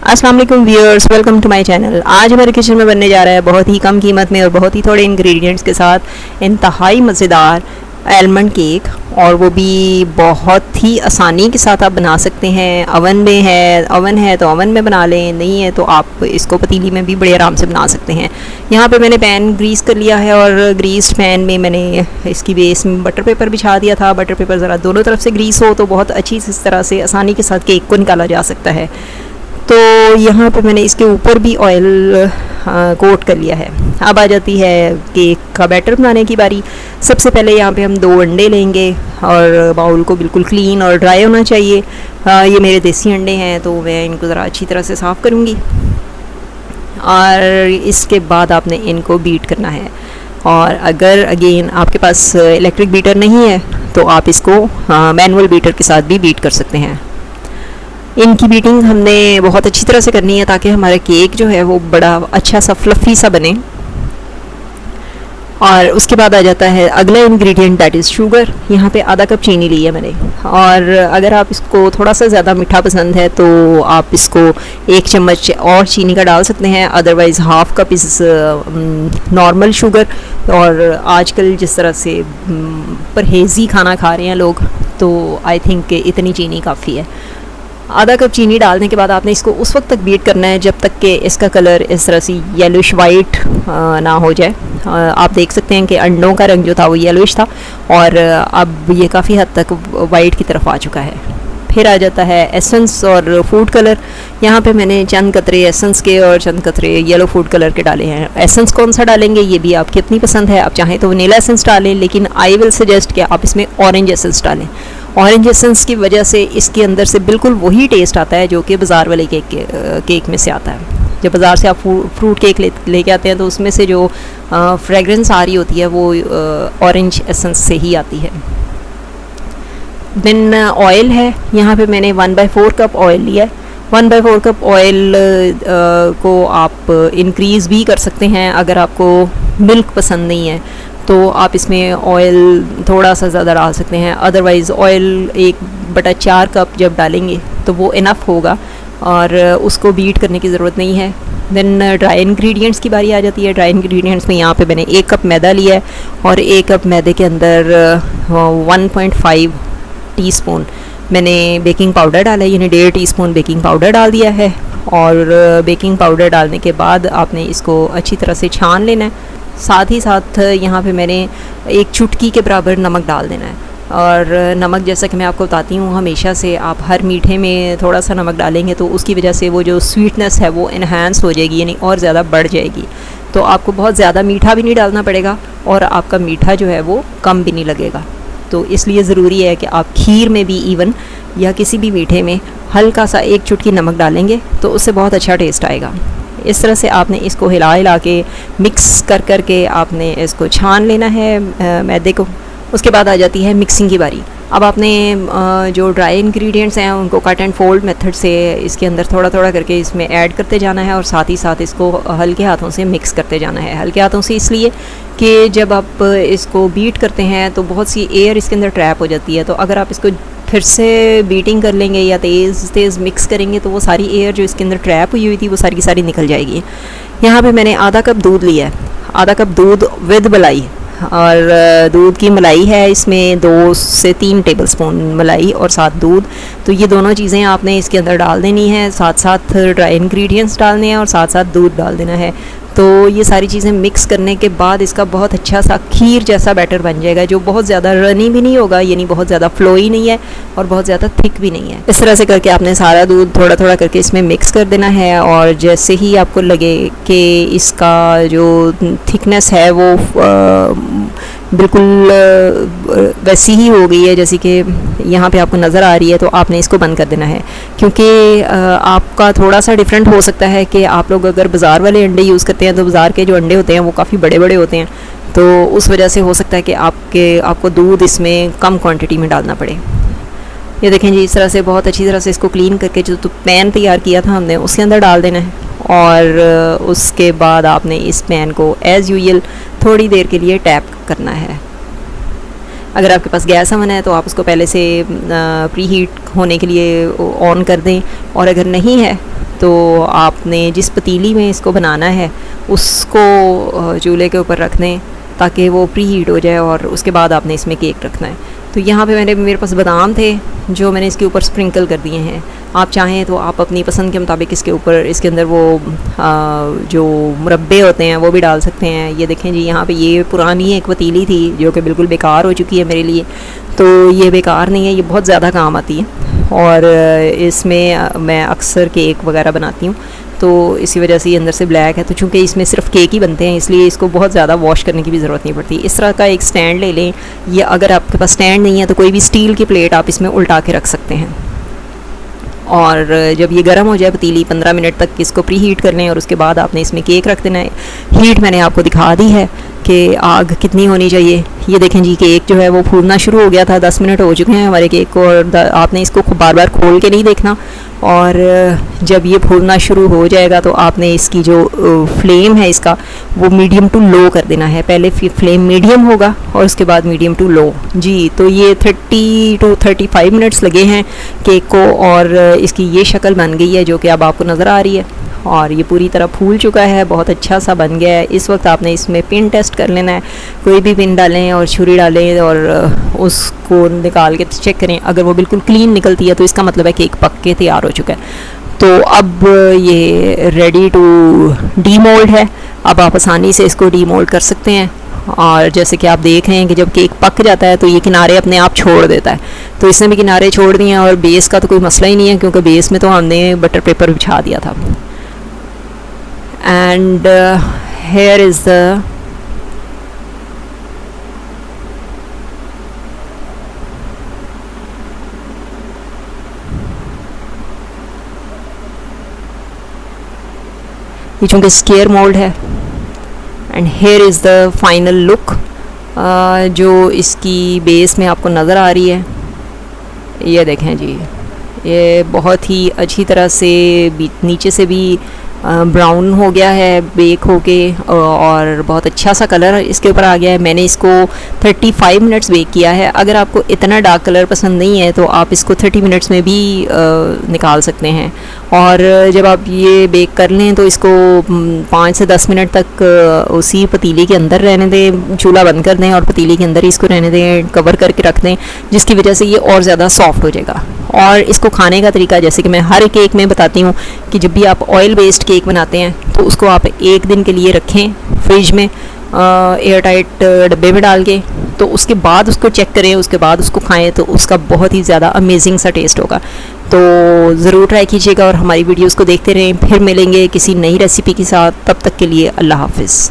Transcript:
अस्सलाम वालेकुम viewers, welcome to my channel. आज हमारे किचन में बनने जा रहा है बहुत ही कम कीमत में और बहुत ही थोड़े इंग्रेडिएंट्स के साथ इंतहाई मज़ेदार आलमंड केक, और वो भी बहुत ही आसानी के साथ आप बना सकते हैं। ओवन है तो ओवन में बना लें, नहीं है तो आप इसको पतीली में भी बड़े आराम से बना सकते हैं। यहाँ पे मैंने पैन ग्रीस कर लिया है और ग्रीस्ड पैन में मैंने इसकी बेस में बटर पेपर बिछा दिया था। बटर पेपर ज़रा दोनों तरफ से ग्रीस हो तो बहुत अच्छी इस तरह से आसानी के साथ केक को निकाला जा सकता है। तो यहाँ पे मैंने इसके ऊपर भी ऑयल कोट कर लिया है। अब आ जाती है केक का बैटर बनाने की बारी। सबसे पहले यहाँ पे हम 2 अंडे लेंगे और बाउल को बिल्कुल क्लीन और ड्राई होना चाहिए। ये मेरे देसी अंडे हैं तो मैं इनको ज़रा अच्छी तरह से साफ़ करूँगी और इसके बाद आपने इनको बीट करना है। और अगर अगेन आपके पास इलेक्ट्रिक बीटर नहीं है तो आप इसको मैनुअल बीटर के साथ भी बीट कर सकते हैं। इनकी बीटिंग हमने बहुत अच्छी तरह से करनी है ताकि हमारा केक जो है वो बड़ा अच्छा सा फ्लफ़ी सा बने। और उसके बाद आ जाता है अगला इंग्रेडिएंट, दैट इज़ शुगर। यहाँ पे आधा कप चीनी ली है मैंने, और अगर आप इसको थोड़ा सा ज़्यादा मीठा पसंद है तो आप इसको 1 चम्मच और चीनी का डाल सकते हैं, otherwise half cup is normal sugar. और आजकल जिस तरह से परहेज़ी खाना खा रहे हैं लोग, तो आई थिंक इतनी चीनी काफ़ी है। आधा कप चीनी डालने के बाद आपने इसको उस वक्त तक बीट करना है जब तक कि इसका कलर इस तरह से येलोइश वाइट ना हो जाए। आप देख सकते हैं कि अंडों का रंग जो था वो येलोइश था और अब ये काफ़ी हद तक वाइट की तरफ आ चुका है। फिर आ जाता है एसेंस और फूड कलर। यहाँ पे मैंने चंद कतरे एसेंस के और चंद कतरे येलो फूड कलर के डाले हैं। एसेंस कौन सा डालेंगे ये भी आपकी अपनी पसंद है, आप चाहें तो वनीला एसेंस डालें, लेकिन आई विल सजेस्ट कि आप इसमें ऑरेंज एसेंस डालें। ऑरेंज एसेंस की वजह से इसके अंदर से बिल्कुल वही टेस्ट आता है जो कि बाज़ार वाले केक में से आता है। जब बाज़ार से आप फ्रूट केक लेके आते हैं तो उसमें से जो फ्रेगरेंस आ रही होती है वो ऑरेंज एसेंस से ही आती है। देन ऑयल है, यहाँ पे मैंने 1/4 कप ऑयल लिया है। 1/4 कप ऑयल को आप इंक्रीज़ भी कर सकते हैं। अगर आपको मिल्क पसंद नहीं है तो आप इसमें ऑयल थोड़ा सा ज़्यादा डाल सकते हैं, अदरवाइज़ ऑयल 1/4 कप जब डालेंगे तो वो इनफ होगा और उसको बीट करने की ज़रूरत नहीं है। देन ड्राई इंग्रेडिएंट्स की बारी आ जाती है। ड्राई इंग्रेडिएंट्स में यहाँ पे मैंने 1 कप मैदा लिया है और 1 कप मैदे के अंदर 1.5 टीस्पून मैंने बेकिंग पाउडर डाला है, यानी 1.5 टीस्पून बेकिंग पाउडर डाल दिया है। और बेकिंग पाउडर डालने के बाद आपने इसको अच्छी तरह से छान लेना है। साथ ही साथ यहाँ पे मैंने 1 चुटकी के बराबर नमक डाल देना है। और नमक, जैसा कि मैं आपको बताती हूँ हमेशा से, आप हर मीठे में थोड़ा सा नमक डालेंगे तो उसकी वजह से वो जो स्वीटनेस है वो इन्हांस हो जाएगी, यानी और ज़्यादा बढ़ जाएगी। तो आपको बहुत ज़्यादा मीठा भी नहीं डालना पड़ेगा और आपका मीठा जो है वो कम भी नहीं लगेगा। तो इसलिए ज़रूरी है कि आप खीर में भी इवन या किसी भी मीठे में हल्का सा 1 चुटकी नमक डालेंगे तो उससे बहुत अच्छा टेस्ट आएगा। इस तरह से आपने इसको हिला के मिक्स कर के आपने इसको छान लेना है मैदे को। उसके बाद आ जाती है मिक्सिंग की बारी। अब आपने जो ड्राई इंग्रेडिएंट्स हैं उनको कट एंड फोल्ड मेथड से इसके अंदर थोड़ा थोड़ा करके इसमें ऐड करते जाना है और साथ ही साथ इसको हल्के हाथों से मिक्स करते जाना है। हल्के हाथों से इसलिए कि जब आप इसको बीट करते हैं तो बहुत सी एयर इसके अंदर ट्रैप हो जाती है, तो अगर आप इसको फिर से बीटिंग कर लेंगे या तेज़ मिक्स करेंगे तो वो सारी एयर जो इसके अंदर ट्रैप हुई थी वो सारी की सारी निकल जाएगी। यहाँ पे मैंने आधा कप दूध लिया है, आधा कप दूध विद मलाई, और दूध की मलाई है इसमें 2 से 3 टेबलस्पून मलाई और साथ दूध। तो ये दोनों चीज़ें आपने इसके अंदर डाल देनी है, साथ साथ ड्राई इंग्रेडिएंट्स डालने हैं और साथ साथ दूध डाल देना है। तो ये सारी चीज़ें मिक्स करने के बाद इसका बहुत अच्छा सा खीर जैसा बैटर बन जाएगा, जो बहुत ज़्यादा रनी भी नहीं होगा, यानी बहुत ज़्यादा फ्लोई नहीं है और बहुत ज़्यादा थिक भी नहीं है। इस तरह से करके आपने सारा दूध थोड़ा थोड़ा करके इसमें मिक्स कर देना है। और जैसे ही आपको लगे कि इसका जो थिकनेस है वो बिल्कुल वैसी ही हो गई है जैसे कि यहाँ पे आपको नज़र आ रही है, तो आपने इसको बंद कर देना है। क्योंकि आपका थोड़ा सा डिफरेंट हो सकता है कि आप लोग अगर बाज़ार वाले अंडे यूज़ करते हैं तो बाज़ार के जो अंडे होते हैं वो काफ़ी बड़े बड़े होते हैं, तो उस वजह से हो सकता है कि आपको दूध इसमें कम क्वांटिटी में डालना पड़े। ये देखें जी, इस तरह से बहुत अच्छी तरह से इसको क्लीन करके जो पैन तैयार किया था हमने उसके अंदर डाल देना है। और उसके बाद आपने इस पैन को एज़ यूजुअल थोड़ी देर के लिए टैप करना है। अगर आपके पास गैस ओवन है तो आप उसको पहले से प्री हीट होने के लिए ऑन कर दें, और अगर नहीं है तो आपने जिस पतीली में इसको बनाना है उसको चूल्हे के ऊपर रख दें ताकि वो प्री हीट हो जाए, और उसके बाद आपने इसमें केक रखना है। तो यहाँ पे मेरे पास बादाम थे जो मैंने इसके ऊपर स्प्रिंकल कर दिए हैं। आप चाहें तो आप अपनी पसंद के मुताबिक इसके अंदर वो जो मुरब्बे होते हैं वो भी डाल सकते हैं। ये देखें जी, यहाँ पे ये पुरानी एक पतीली थी जो कि बिल्कुल बेकार हो चुकी है मेरे लिए, तो ये बेकार नहीं है, ये बहुत ज़्यादा काम आती है और इसमें मैं अक्सर केक वगैरह बनाती हूँ, तो इसी वजह से ये अंदर से ब्लैक है। तो चूँकि इसमें सिर्फ केक ही बनते हैं इसलिए इसको बहुत ज़्यादा वॉश करने की भी ज़रूरत नहीं पड़ती। इस तरह का एक स्टैंड ले लें, या अगर आपके पास स्टैंड नहीं है तो कोई भी स्टील की प्लेट आप इसमें उल्टा के रख सकते हैं। और जब ये गर्म हो जाए पतीली 15 मिनट तक इसको प्री हीट कर लें और उसके बाद आपने इसमें केक रख देना है। हीट मैंने आपको दिखा दी है कि आग कितनी होनी चाहिए। ये देखें जी, केक जो है वो फूलना शुरू हो गया था, 10 मिनट हो चुके हैं हमारे केक को, और आपने इसको बार बार खोल के नहीं देखना। और जब ये फूलना शुरू हो जाएगा तो आपने इसकी जो फ्लेम है इसका वो मीडियम टू लो कर देना है। पहले फ्लेम मीडियम होगा और उसके बाद मीडियम टू लो जी। तो ये 30 to 35 मिनट्स लगे हैं केक को, और इसकी ये शक्ल बन गई है जो कि अब आपको नज़र आ रही है, और ये पूरी तरह फूल चुका है, बहुत अच्छा सा बन गया है। इस वक्त आपने इसमें पिन टेस्ट कर लेना है, कोई भी पिन डालें और छुरी डालें और उसको निकाल के चेक करें। अगर वो बिल्कुल क्लीन निकलती है तो इसका मतलब है केक पक के तैयार हो चुका है। तो अब ये रेडी टू डीमोल्ड है। अब आप आसानी से इसको डीमोल्ड कर सकते हैं, और जैसे कि आप देख रहे हैं कि जब केक पक जाता है तो ये किनारे अपने आप छोड़ देता है। तो इसने भी किनारे छोड़ दिए हैं, और बेस का तो कोई मसला ही नहीं है क्योंकि बेस में तो हमने बटर पेपर बिछा दिया था। And here is the ये चूँकि स्केयर मोल्ड है। And here is the final look जो इसकी बेस में आपको नज़र आ रही है। ये देखें जी, ये बहुत ही अच्छी तरह से नीचे से भी ब्राउन हो गया है बेक होके, और बहुत अच्छा सा कलर इसके ऊपर आ गया है। मैंने इसको 35 मिनट्स बेक किया है। अगर आपको इतना डार्क कलर पसंद नहीं है तो आप इसको 30 मिनट्स में भी निकाल सकते हैं। और जब आप ये बेक कर लें तो इसको 5 से 10 मिनट तक उसी पतीली के अंदर रहने दें, चूल्हा बंद कर दें और पतीली के अंदर ही इसको रहने दें, कवर करके रख दें, जिसकी वजह से ये और ज़्यादा सॉफ्ट हो जाएगा। और इसको खाने का तरीका जैसे कि मैं हर केक में बताती हूँ कि जब भी आप ऑयल बेस्ड केक बनाते हैं तो उसको आप 1 दिन के लिए रखें फ्रिज में एयर टाइट डब्बे में डाल के, तो उसके बाद उसको चेक करें, उसके बाद उसको खाएं तो उसका बहुत ही ज़्यादा अमेजिंग सा टेस्ट होगा। तो ज़रूर ट्राई कीजिएगा और हमारी वीडियोस को देखते रहें। फिर मिलेंगे किसी नई रेसिपी के साथ, तब तक के लिए अल्लाह हाफिज़।